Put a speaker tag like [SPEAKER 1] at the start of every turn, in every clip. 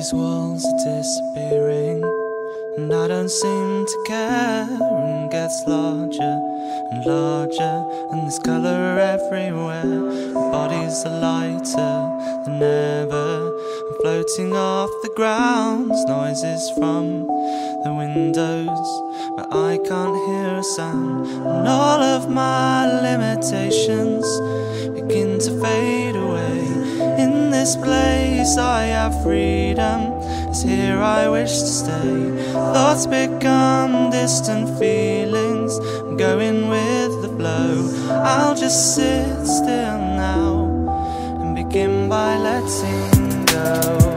[SPEAKER 1] These walls are disappearing, and I don't seem to care, and gets larger and larger, and there's colour everywhere. The bodies are lighter than ever, and floating off the ground. Noises from the windows, but I can't hear a sound. And all of my limitations begin to fade away. In this place I have freedom, it's here I wish to stay. Thoughts become distant feelings, I'm going with the flow. I'll just sit still now and begin by letting go.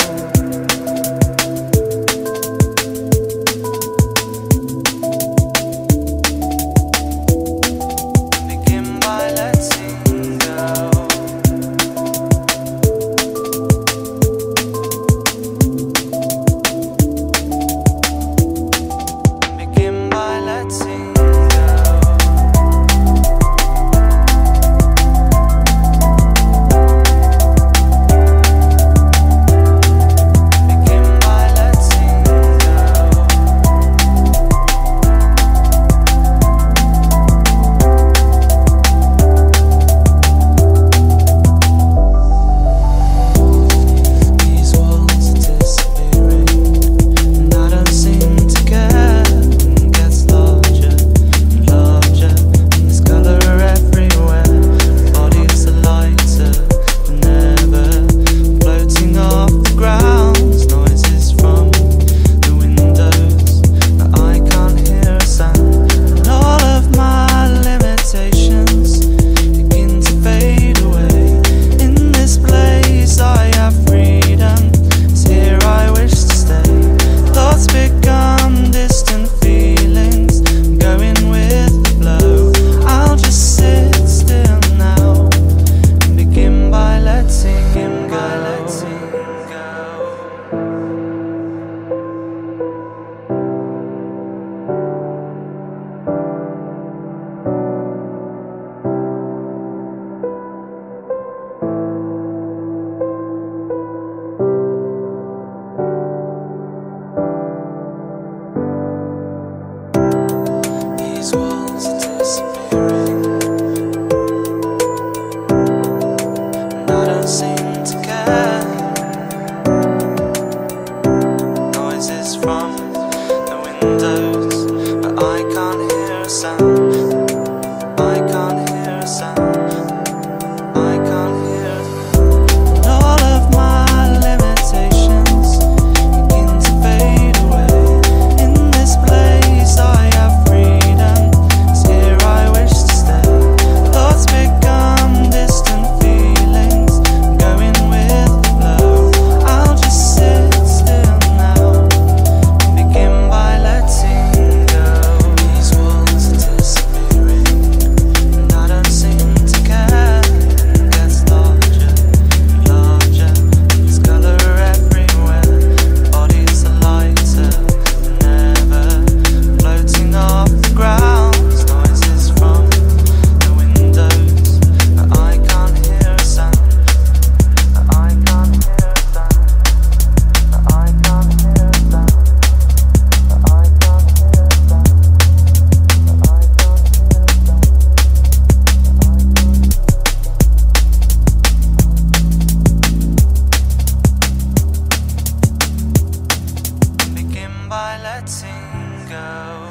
[SPEAKER 2] by letting go.